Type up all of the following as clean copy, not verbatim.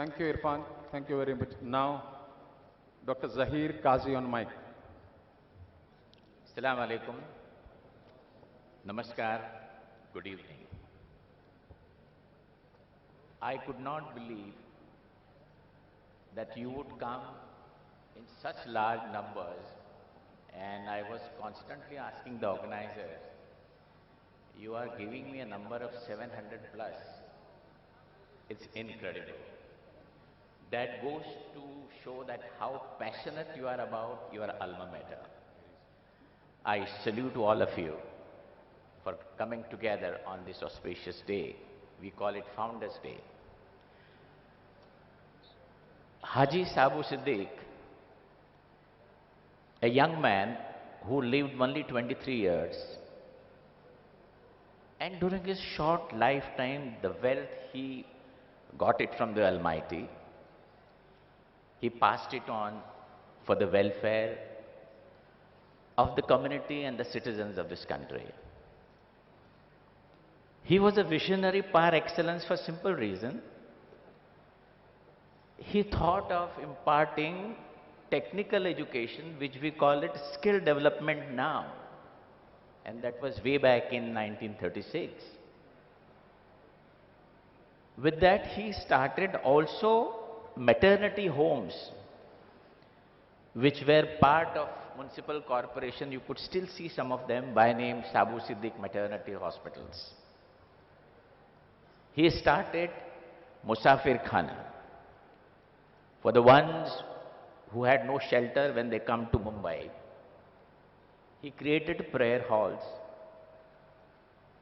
Thank you, Irfan. Thank you very much. Now, Dr. Zahir, Kazi on mic. Assalamu alaikum. Namaskar. Good evening. I could not believe that you would come in such large numbers, and I was constantly asking the organizers, you are giving me a number of 700 plus. It's incredible. That goes to show that how passionate you are about your alma mater. I salute all of you for coming together on this auspicious day. We call it Founders Day. M.H.Saboo Siddik, a young man who lived only 23 years, and during his short lifetime, the wealth he got it from the Almighty, he passed it on for the welfare of the community and the citizens of this country. He was a visionary par excellence for simple reason. He thought of imparting technical education, which we call it skill development now. And that was way back in 1936. With that, he started also maternity homes, which were part of municipal corporation. You could still see some of them by name Saboo Siddik maternity hospitals. He started Musafir Khana for the ones who had no shelter when they come to Mumbai. He created prayer halls,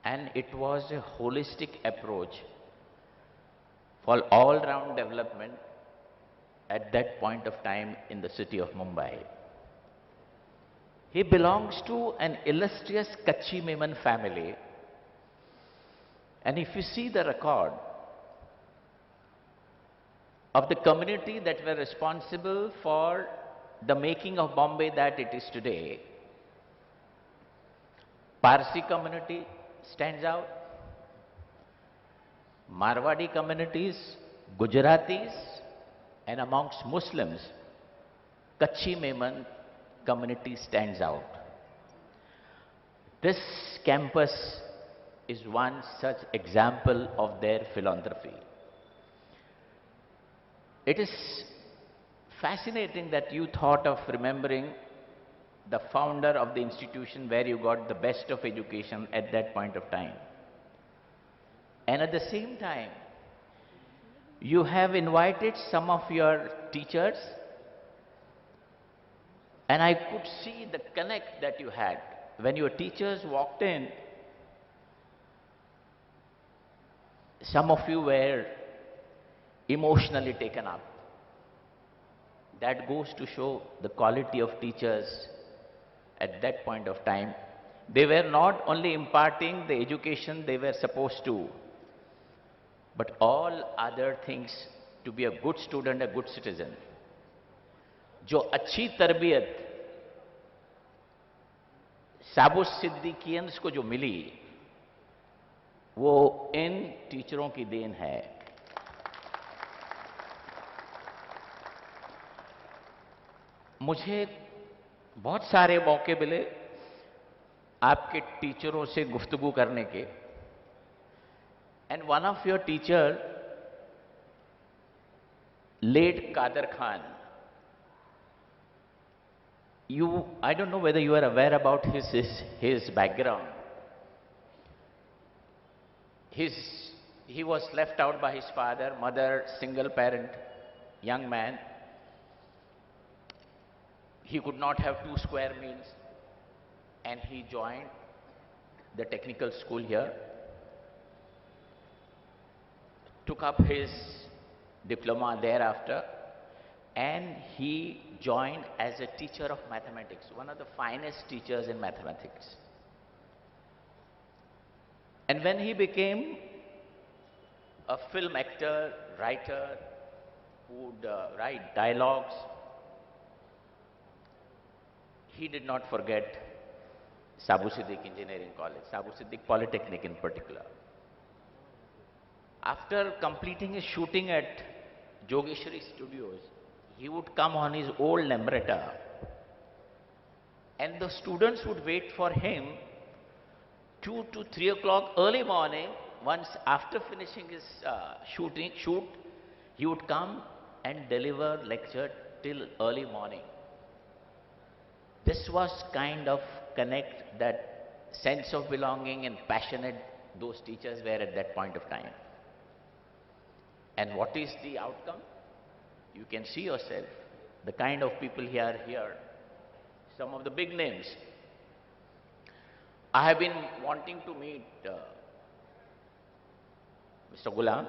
and it was a holistic approach for all-round development at that point of time in the city of Mumbai. He belongs to an illustrious Kachi Memon family, and if you see the record of the community that were responsible for the making of Bombay that it is today, Parsi community stands out, Marwadi communities, Gujaratis, and amongst Muslims, Kachi Memon community stands out. This campus is one such example of their philanthropy. It is fascinating that you thought of remembering the founder of the institution where you got the best of education at that point of time. And at the same time, you have invited some of your teachers, and I could see the connect that you had. When your teachers walked in, some of you were emotionally taken up. That goes to show the quality of teachers at that point of time. They were not only imparting the education they were supposed to, but all other things to be a good student, a good citizen. जो अच्छी तरबियत साबू सिद्दीकियंस को जो मिली, वो इन टीचरों की then है। मुझे बहुत सारे मौके मिले आपके टीचरों से गुफ्तगू करने के, and one of your teacher, late Kader Khan, I don't know whether you are aware about his background. He was left out by his father, mother, single parent, young man. He could not have 2 square meals, and he joined the technical school here, took up his diploma thereafter, and he joined as a teacher of mathematics, one of the finest teachers in mathematics. And when he became a film actor, writer, who would write dialogues, he did not forget Saboo Siddik Engineering College, Saboo Siddik Polytechnic in particular. After completing his shooting at Jogeshwari Studios, he would come on his old Lambretta, and the students would wait for him 2 to 3 o'clock early morning. Once after finishing his shoot, he would come and deliver lecture till early morning. This was kind of connect, that sense of belonging and passionate those teachers were at that point of time. And what is the outcome? You can see yourself, the kind of people here, some of the big names. I have been wanting to meet Mr. Ghulam.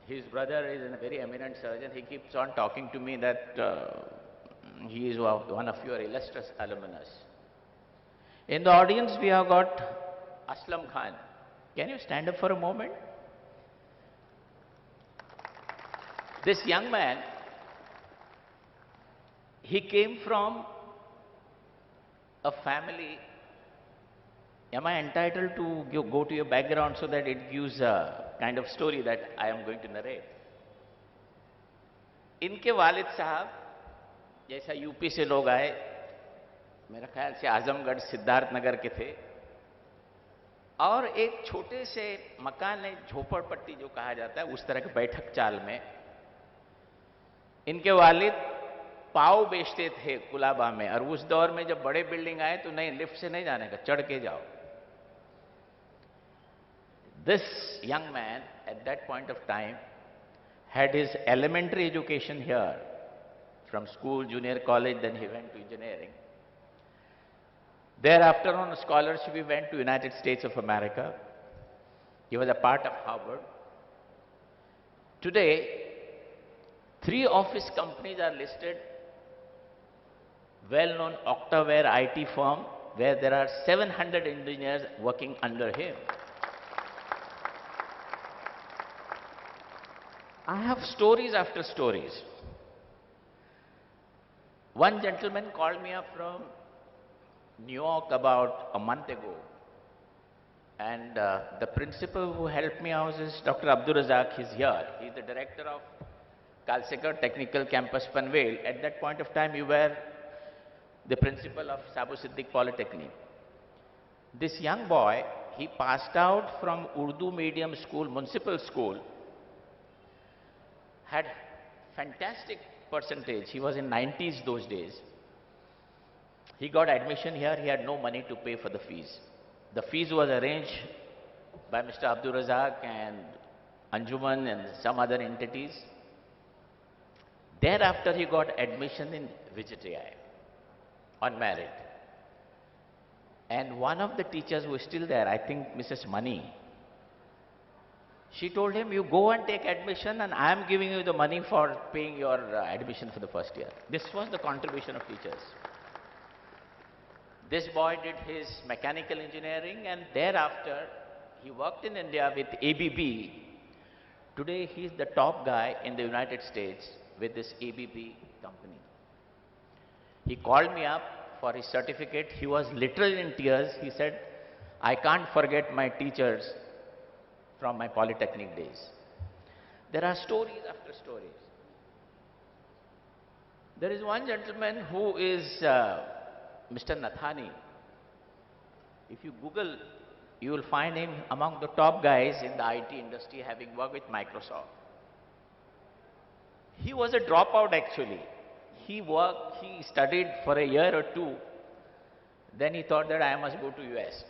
His brother is a very eminent surgeon. He keeps on talking to me that he is one of your illustrious alumnus. In the audience, we have got Aslam Khan. Can you stand up for a moment? This young man, he came from a family. Am I entitled to go to your background so that it gives a kind of story that I am going to narrate? इनके वालिद साहब जैसा UP से लोग आए, मेरा ख्याल से आजमगढ़ सिद्धार्थ नगर के थे, और एक छोटे से मकान है, झोपड़पट्टी जो कहा जाता है, उस तरह के बैठक चाल में इनके वालिद पाव बेचते थे कुलाबा में। और उस दौर में जब बड़े बिल्डिंग आए तो नहीं, लिफ्ट से नहीं जाने का, चढ़ के जाओ। This young man at that point of time had his elementary education here, from school, junior college, then he went to engineering. Thereafter on a scholarship he went to United States of America. He was a part of Harvard. Today, 3 of his companies are listed, well-known Octaware IT firm, where there are 700 engineers working under him. I have stories after stories. One gentleman called me up from New York about a month ago, and the principal who helped me out is Dr. Abdul Razak. He's here. He's the director of Kalsekar Technical Campus Panvel. At that point of time, you were the principal of M.H.Saboo Siddik Polytechnic. This young boy, he passed out from Urdu medium school, municipal school, had fantastic percentage. He was in 90s those days. He got admission here. He had no money to pay for the fees. The fees was arranged by Mr. Abdul Razak and Anjuman and some other entities. Thereafter, he got admission in VJTI on merit. And one of the teachers who is still there, I think Mrs. Mani, she told him, you go and take admission and I am giving you the money for paying your admission for the first year. This was the contribution of teachers. This boy did his mechanical engineering, and thereafter he worked in India with ABB. Today he is the top guy in the United States with this ABB company. He called me up for his certificate. He was literally in tears. He said, I can't forget my teachers from my Polytechnic days. There are stories after stories. There is one gentleman who is Mr. Nathani. If you Google, you will find him among the top guys in the IT industry, having worked with Microsoft. He was a dropout actually. He studied for a year or two. Then he thought that I must go to US.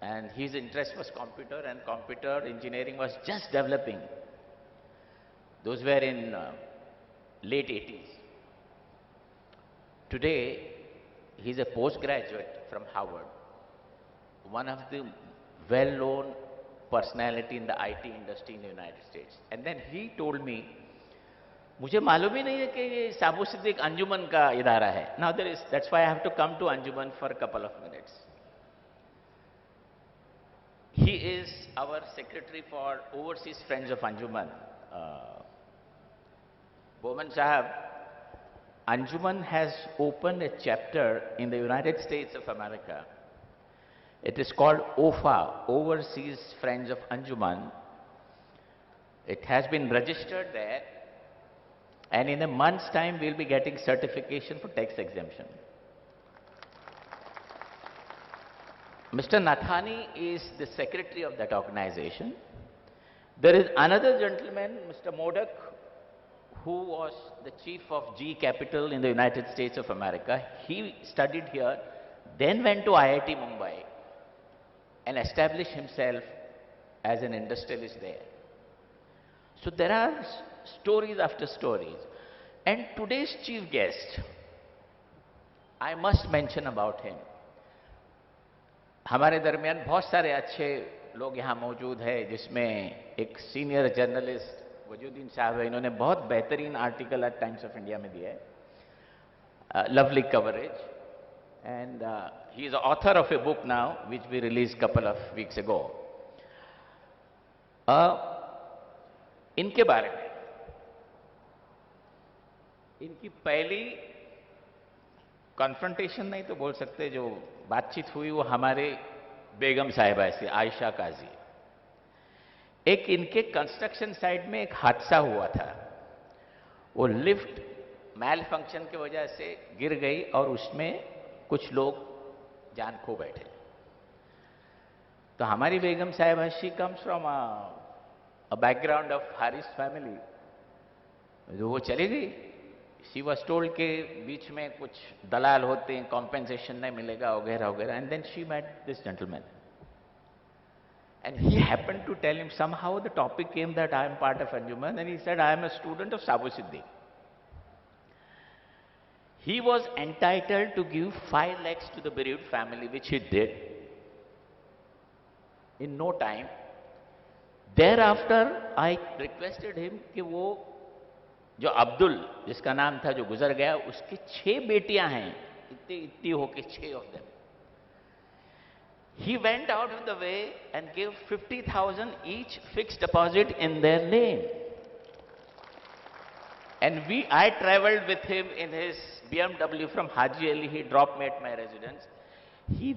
And his interest was computer, and computer engineering was just developing. Those were in late 80s. Today, he's a postgraduate from Harvard, one of the well-known personality in the IT industry in the United States. And then he told me, मुझे मालूम ही नहीं है कि ये साबू सिद्दीक अंजुमन का इदारा है. Now that's why I have to come to Anjuman for a couple of minutes. He is our secretary for Overseas Friends of Anjuman. Bowman Sahab, Anjuman has opened a chapter in the United States of America. It is called OFA, Overseas Friends of Anjuman. It has been registered there, and in a month's time, we'll be getting certification for tax exemption. Mr. Nathani is the secretary of that organization. There is another gentleman, Mr. Modak, who was the chief of G Capital in the United States of America. He studied here, then went to IIT Mumbai and established himself as an industrialist there. So there are stories after stories. And today's chief guest, I must mention about him. हमारे दरमियान बहुत सारे अच्छे लोग यहाँ मौजूद हैं, जिसमें एक सीनियर जर्नलिस्ट वजूद्दीन साहब है. इन्होंने बहुत बेहतरीन आर्टिकल आज टाइम्स ऑफ इंडिया में दिया है, lovely coverage, and he is author of a book now which we release couple of weeks ago. इनके बारे में, इनकी पहली कॉन्फ्रंटेशन नहीं तो बोल सकते, जो बातचीत हुई वो हमारे बेगम साहिबा से, आयशा काजी. एक इनके कंस्ट्रक्शन साइट में एक हादसा हुआ था. वो लिफ्ट मैल फंक्शन की वजह से गिर गई और उसमें कुछ लोग जान खो बैठे. तो हमारी बेगम साहिबा, she comes from a background of Haris family. जो वो चली गई, शी वॉज टोल्ड के बीच में कुछ दलाल होते हैं, कॉम्पेंसेशन नहीं मिलेगा वगैरह वगैरह. And then she met this gentleman, and he happened to tell him, somehow the topic came that I am part of Anjuman, and he said, I am a student of Saboo Siddik. He was entitled to give 5 lakhs to the bereaved family, which he did in no time. Thereafter, I requested him कि वो जो अब्दुल, जिसका नाम था, जो गुजर गया, उसकी 6 बेटियां हैं, इतनी होके 6 of them. He went out of the way and gave 50,000 each fixed deposit in their name. And I traveled with him in his BMW from Haji Ali. He dropped me at my residence. He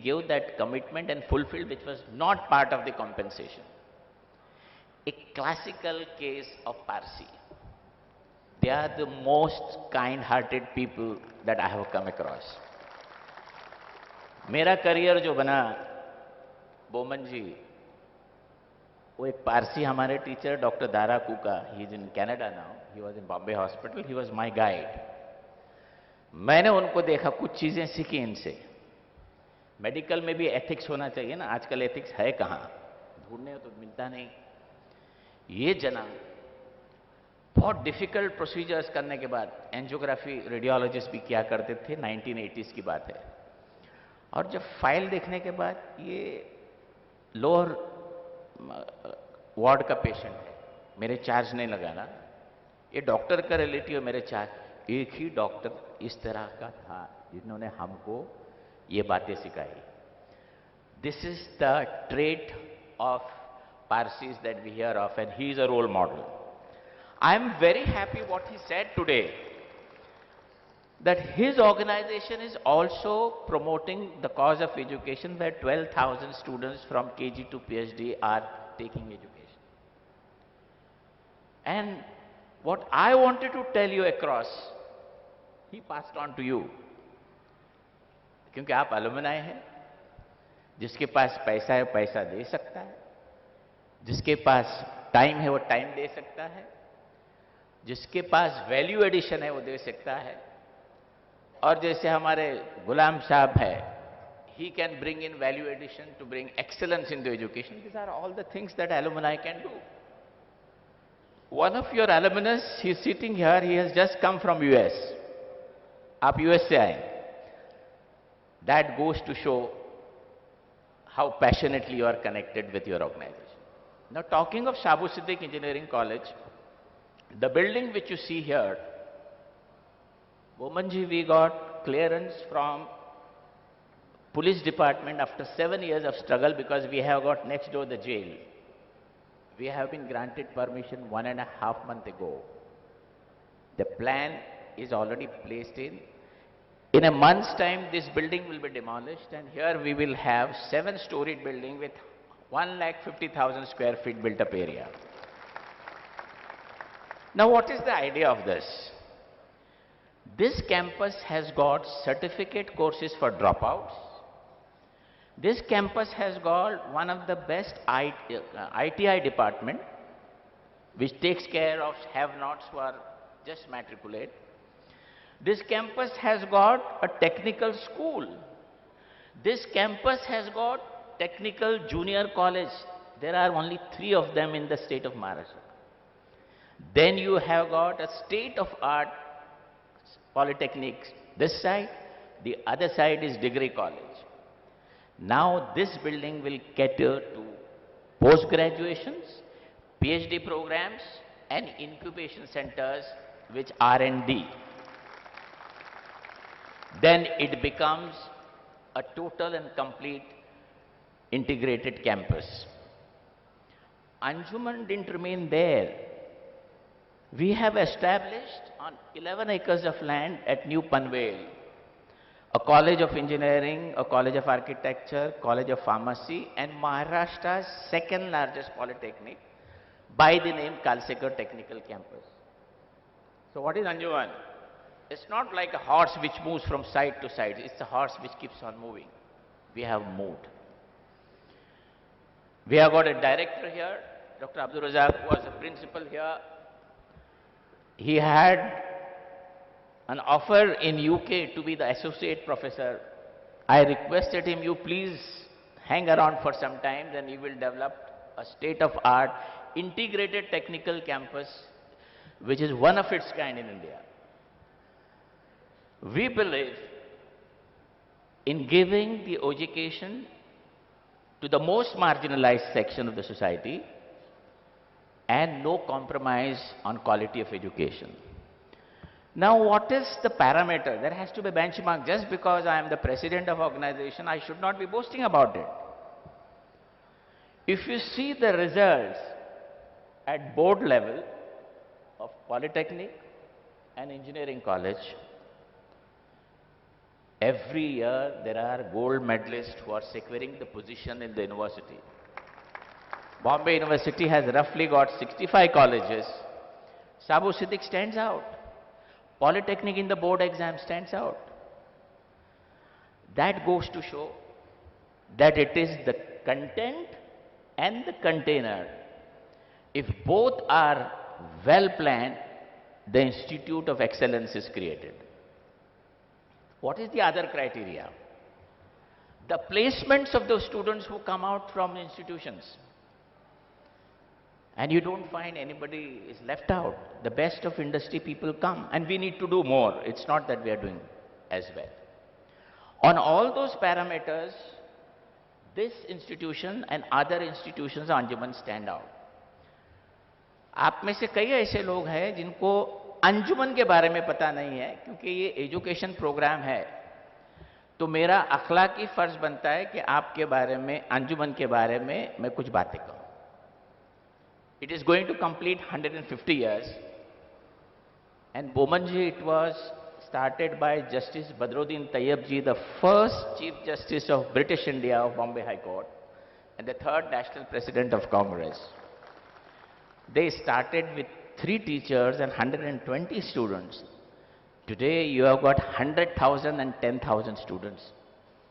gave that commitment and fulfilled, which was not part of the compensation. A classical case of Parsi. They are the most kind-hearted people that I have come across. मेरा career जो बना, बोमन जी, वो एक पारसी हमारे teacher doctor Dara Kuka, he is in Canada now, he was in Bombay hospital, he was my guide. मैंने उनको देखा, कुछ चीजें सीखी इनसे. मेडिकल में भी एथिक्स होना चाहिए ना, आजकल एथिक्स है कहाँ, ढूंढने तो मिलता नहीं. ये जना बहुत डिफिकल्ट प्रोसीजर्स करने के बाद, एंजियोग्राफी रेडियोलॉजिस्ट भी किया करते थे, 1980s की बात है. और जब फाइल देखने के बाद, ये लोअर वार्ड का पेशेंट है, मेरे चार्ज नहीं लगाना, ये डॉक्टर का रिलेटिव है, मेरे चार्ज. एक ही डॉक्टर इस तरह का था जिन्होंने हमको ये बातें सिखाई. This is the trait of Parsis that we hear of, and he is a role model. I am very happy what he said today, that his organization is also promoting the cause of education, where 12,000 students from KG to PhD are taking education. And what I wanted to tell you across, he passed on to you. क्योंकि आप alumni हैं, जिसके पास पैसा है पैसा दे सकता है, जिसके पास टाइम है वो टाइम दे सकता है, जिसके पास वैल्यू एडिशन है वो दे सकता है. और जैसे हमारे गुलाम साहब है, he can bring in value addition to bring excellence into education. These are all the things that alumni can do. One of your alumnus, he is sitting here, he has just come from US. आप US से आए. That goes to show how passionately you are connected with your organization. Now, talking of Saboo Siddik Engineering College, the building which you see here, Womanji, we got clearance from police department after 7 years of struggle, because we have got next door the jail. We have been granted permission 1.5 months ago. The plan is already placed in. In a month's time, this building will be demolished, and here we will have 7-storied building with 1,50,000 square feet built up area. Now, what is the idea of this? This campus has got certificate courses for dropouts. This campus has got one of the best ITI department, which takes care of have-nots who are just matriculate. This campus has got a technical school. This campus has got technical junior college. There are only 3 of them in the state of Maharashtra. Then you have got a state-of-art polytechnic this side, the other side is degree college. Now this building will cater to post-graduations, PhD programs and incubation centers which R&D. Then it becomes a total and complete integrated campus. Anjuman didn't remain there. We have established on 11 acres of land at New Panvel a College of Engineering, a College of Architecture, College of Pharmacy and Maharashtra's second largest polytechnic by the name Kalsekar Technical Campus. So what is Anjuman? It's not like a horse which moves from side to side. It's a horse which keeps on moving. We have moved. We have got a director here, Dr. Abdul Razak, who was a principal here. He had an offer in UK to be the associate professor. I requested him, you please hang around for some time, then he will develop a state-of-art integrated technical campus, which is one of its kind in India. We believe in giving the education to the most marginalized section of the society and no compromise on quality of education. Now, what is the parameter? There has to be a benchmark. Just because I am the president of organization, I should not be boasting about it. If you see the results at board level of Polytechnic and Engineering College, every year there are gold medalists who are securing the position in the university. Bombay University has roughly got 65 colleges. Saboo Siddik stands out. Polytechnic in the board exam stands out. That goes to show that it is the content and the container. If both are well planned, the Institute of Excellence is created. What is the other criteria? The placements of those students who come out from institutions. And you don't find anybody is left out. The best of industry people come, and we need to do more. It's not that we are doing as well. On all those parameters, this institution and other institutions of Anjuman stand out. आप में से कई ऐसे लोग हैं जिनको अंजुमन के बारे में पता नहीं है, क्योंकि ये एजुकेशन प्रोग्राम है, तो मेरा अखलाकी फर्ज बनता है कि आपके बारे में, अंजुमन के बारे में मैं कुछ बातें कहूं. It is going to complete 150 years, and Bomanji, it was started by Justice Badruddin Tayyabji, the first Chief Justice of British India of Bombay High Court, and the third National President of Congress. They started with 3 teachers and 120 students. Today, you have got 100,000 and 10,000 students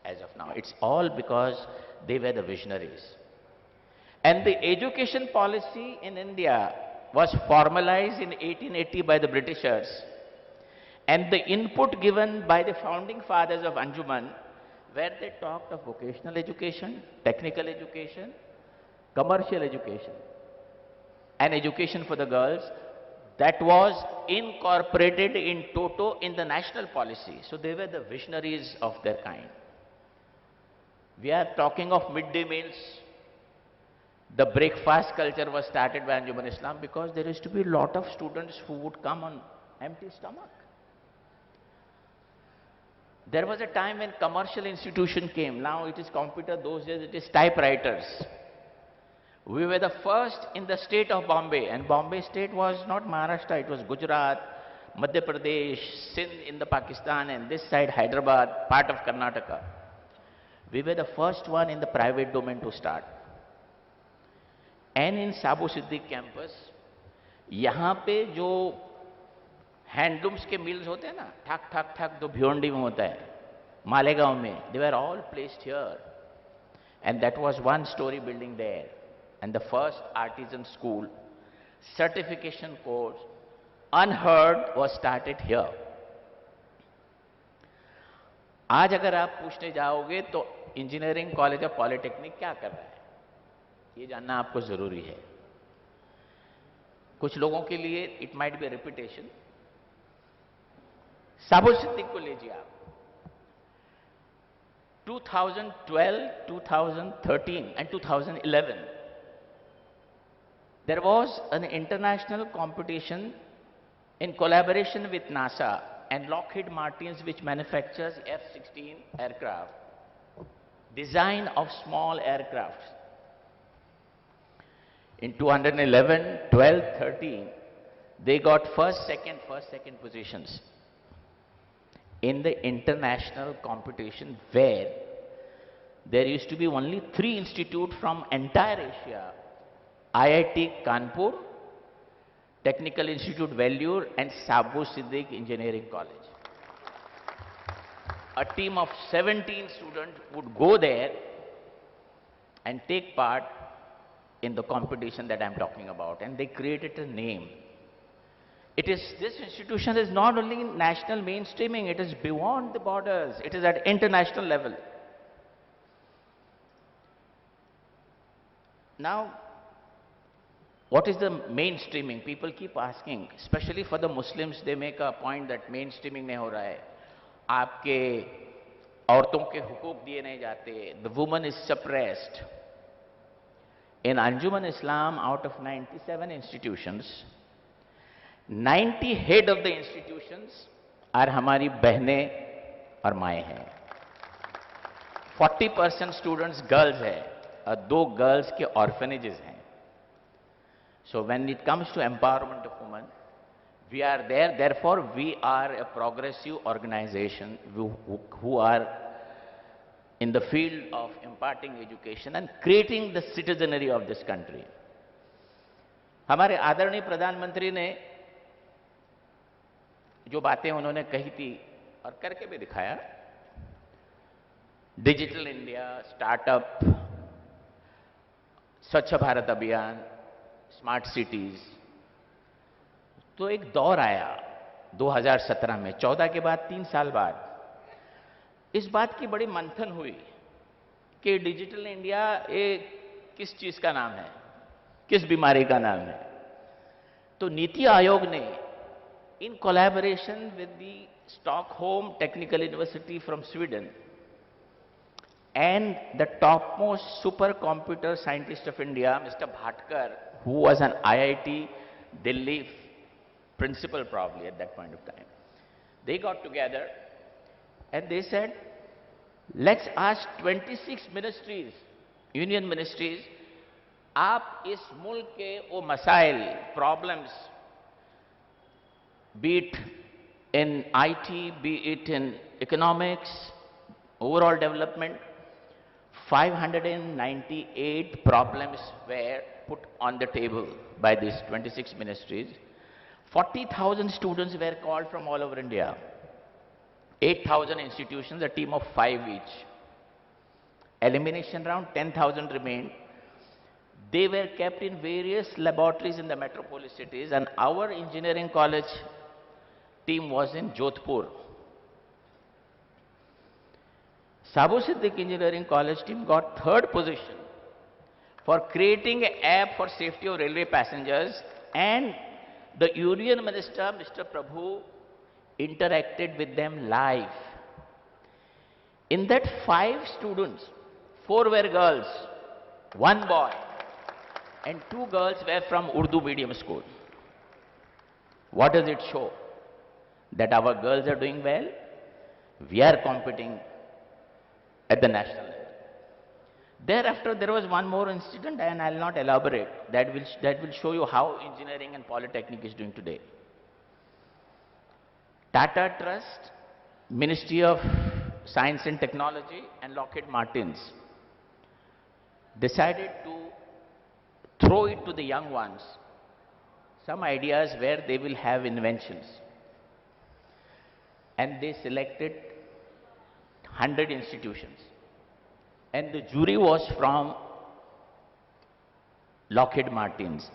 as of now. It's all because they were the visionaries. And the education policy in India was formalized in 1880 by the Britishers. And the input given by the founding fathers of Anjuman, where they talked of vocational education, technical education, commercial education, and education for the girls, that was incorporated in toto in the national policy. So they were the visionaries of their kind. We are talking of midday meals. The breakfast culture was started by Anjuman Islam because there used to be a lot of students who would come on empty stomach. There was a time when commercial institution came. Now it is computer, those days it is typewriters. We were the first in the state of Bombay, and Bombay state was not Maharashtra, it was Gujarat, Madhya Pradesh, Sindh in the Pakistan, and this side Hyderabad, part of Karnataka. We were the first one in the private domain to start. And in Saboo Siddik campus, यहाँ पे जो handlooms के mills होते हैं ना, ठक ठक ठक, जो भिवंडी में होता है, मालेगांव में, they were all placed here. And that was one story building there. And the first artisan school certification course, unheard, was started here. आज अगर आप पूछने जाओगे तो इंजीनियरिंग कॉलेज ऑफ पॉलिटेक्निक क्या कर रहा है, ये जानना आपको जरूरी है. कुछ लोगों के लिए it might be repetition. Sabo Siddique को लीजिए आप. 2012, 2013 and 2011, there was an international competition in collaboration with NASA and Lockheed Martin, which manufactures F-16 aircraft, design of small aircraft. In 2011, 12, 13, they got first, second positions in the international competition, where there used to be only 3 institutes from entire Asia: IIT Kanpur, Technical Institute Vellore, and M.H.Saboo Siddik Engineering College. A team of 17 students would go there and take part in the competition that I'm talking about, and they created a name. This institution is not only national mainstreaming, it is beyond the borders, it is at international level. Now, what is the mainstreaming? People keep asking, especially for the Muslims, they make a point that mainstreaming नहीं हो रहा है, आपके औरतों के हुकूक दिए नहीं जाते, the woman is suppressed. In Anjuman Islam, out of 97 institutions, 90 head of the institutions are हमारी बहनें और माएँ हैं. 40% students girls है और 2 girls के orphanages हैं. So when it comes to empowerment of women, we are there. Therefore, we are a progressive organization who are in the field of imparting education and creating the citizenry of this country. हमारे आदरणीय प्रधानमंत्री ने जो बातें उन्होंने कही थी और करके भी दिखाया, डिजिटल इंडिया, स्टार्टअप, स्वच्छ भारत अभियान, स्मार्ट सिटीज, तो एक दौर आया 2017 में, 14 के बाद 3 साल बाद इस बात की बड़ी मंथन हुई कि डिजिटल इंडिया किस चीज का नाम है, किस बीमारी का नाम है. तो नीति आयोग ने, in collaboration with the Stockholm Technical University from Sweden and the topmost supercomputer scientist of India, Mr. Bhatkar, who was an IIT Delhi principal probably at that point of time, they got together and they said, let's ask 26 ministries, union ministries, आप इस मुल्क के वो मसाइल, problems, be it in IT, be it in economics, overall development, 598 problems were put on the table by these 26 ministries. 40,000 students were called from all over India. 8,000 institutions, a team of 5 each. Elimination round, 10,000 remained. They were kept in various laboratories in the metropolis cities, and our engineering college team was in Jodhpur. Saboo Siddik Engineering College team got 3rd position for creating an app for safety of railway passengers, and the Union Minister, Mr. Prabhu, interacted with them live. In that 5 students, 4 were girls, 1 boy, and 2 girls were from Urdu medium school. What does it show? That our girls are doing well, we are competing at the national level. Thereafter, there was one more incident, and I will not elaborate. That will show you how engineering and polytechnic is doing today. Tata Trust, Ministry of Science and Technology, and Lockheed Martins decided to throw it to the young ones some ideas where they will have inventions. And they selected 100 institutions. And the jury was from Lockheed Martin's.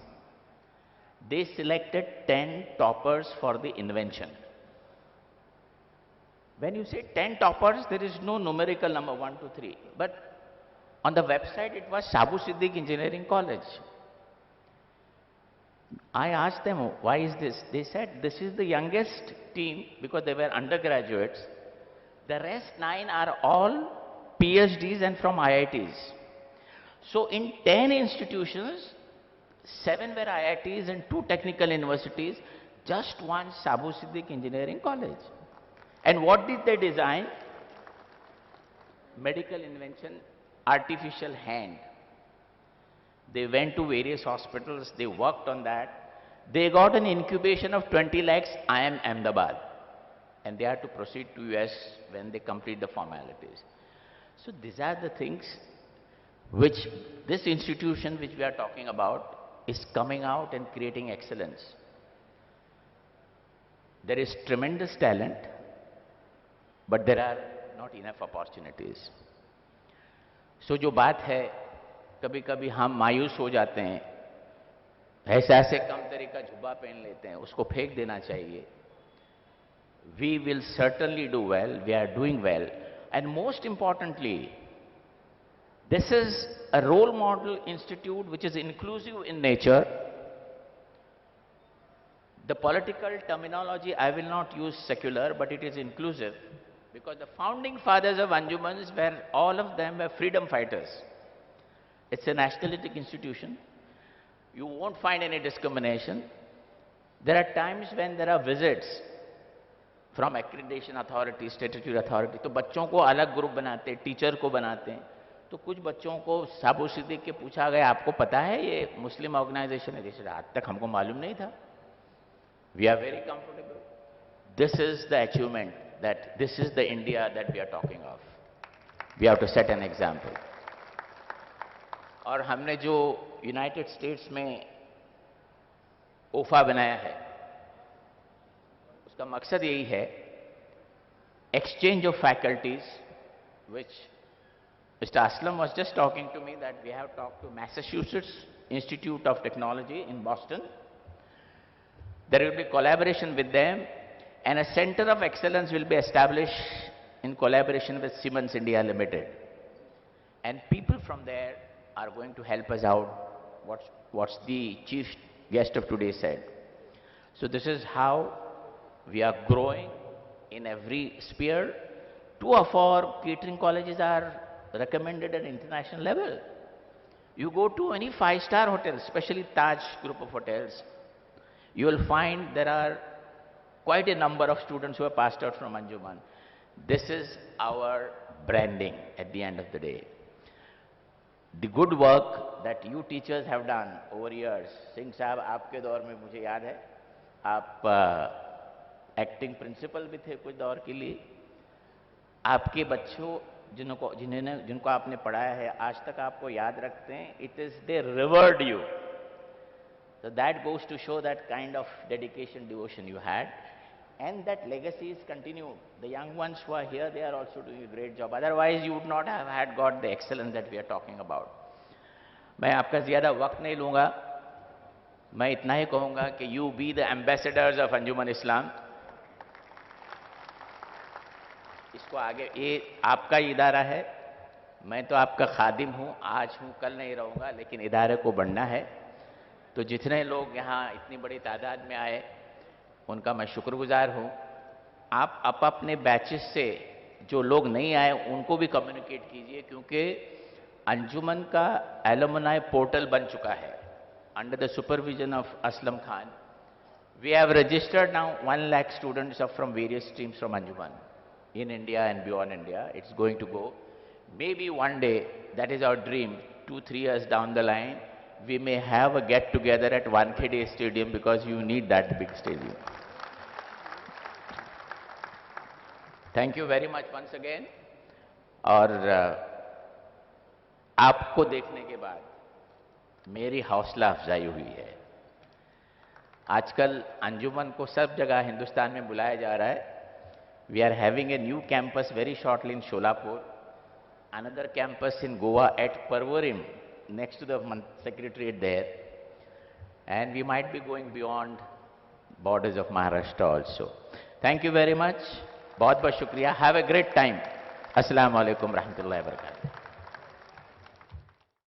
They selected 10 toppers for the invention. When you say 10 toppers, there is no numerical number 1, 2, 3. But on the website, it was Saboo Siddik Engineering College. I asked them, why is this? They said, this is the youngest team because they were undergraduates. The rest 9 are all PhDs and from IITs. So in 10 institutions, 7 were IITs and 2 technical universities, just 1 Saboo Siddik Engineering College. And what did they design? Medical invention, artificial hand. They went to various hospitals, they worked on that. They got an incubation of 20 lakhs, IIM Ahmedabad. And they had to proceed to US when they complete the formalities. So these are the things which this institution which we are talking about is coming out and creating excellence. There is tremendous talent, but there are not enough opportunities. So जो बात है, कभी कभी हम मायूस हो जाते हैं, ऐसे ऐसे कम तरी का जुब्बा पहन लेते हैं, उसको फेंक देना चाहिए. We will certainly do well, we are doing well, and most importantly, this is a role model institute which is inclusive in nature. The political terminology, I will not use secular, but it is inclusive, because the founding fathers of Anjumans were, all of them were freedom fighters. It's a nationalistic institution. You won't find any discrimination. There are times when there are visits from accreditation authority, statutory authority, तो बच्चों को अलग group बनाते हैं, teacher को बनाते हैं. तो कुछ बच्चों को साबू सिद्दीक के पूछा गया, आपको पता है ये मुस्लिम ऑर्गेनाइजेशन है? जैसे आज तक हमको मालूम नहीं था. We are very comfortable. This is the achievement, that this is the India that we are talking of. We have to set an example. और हमने जो यूनाइटेड स्टेट्स में ओफा बनाया है, उसका मकसद यही है, exchange of faculties, which Mr. Aslam was just talking to me that we have talked to Massachusetts Institute of Technology in Boston. There will be collaboration with them, and a center of excellence will be established in collaboration with Siemens India Limited. And people from there are going to help us out, what's the chief guest of today said. So this is how we are growing in every sphere. 2 of our catering colleges are recommended at international level. You go to any 5-star hotel, especially Taj group of hotels, you will find there are quite a number of students who have passed out from Anjuman. This is our branding at the end of the day. The good work that you teachers have done over years. Singh साहब, आपके दौर में मुझे याद है, आप acting principal भी थे कुछ दौर के लिए. आपके बच्चों जिनको आपने पढ़ाया है, आज तक आपको याद रखते हैं. It is they revered you. So that goes to show that kind of dedication, devotion you had, and that legacy is continued. The young ones who are here, they are also doing a great job. Otherwise, you would not have had got the excellence that we are talking about. मैं आपका ज़्यादा वक्त नहीं लूँगा. मैं इतना ही कहूँगा कि you be the ambassadors of Anjuman Islam. इसको आगे, ये आपका इदारा है, मैं तो आपका खादिम हूँ, आज हूँ, कल नहीं रहूँगा, लेकिन इदारे को बढ़ना है. तो जितने लोग यहाँ इतनी बड़ी तादाद में आए, उनका मैं शुक्रगुजार हूँ. आप अपने बैचेस से जो लोग नहीं आए, उनको भी कम्युनिकेट कीजिए, क्योंकि अंजुमन का एलुमनाई पोर्टल बन चुका है under the supervision of Aslam Khan. We have registered now 1 lakh students from various streams from Anjuman in India and beyond India. It's going to go. Maybe one day, that is our dream, 2-3 years down the line, we may have a get-together at Wankhede Stadium, because you need that big stadium. Thank you very much once again. और आपको देखने के बाद मेरी हौसला अफजाई हुई है. आजकल अंजुमन को सब जगह हिंदुस्तान में बुलाया जा रहा है. We are having a new campus very shortly in Sholapur, another campus in Goa at Parvarim, next to the secretariat there, and we might be going beyond borders of Maharashtra also. Thank you very much. बहुत बहुत शुक्रिया. Have a great time. Assalamu alaikum rahmatullahi wa barakatuh.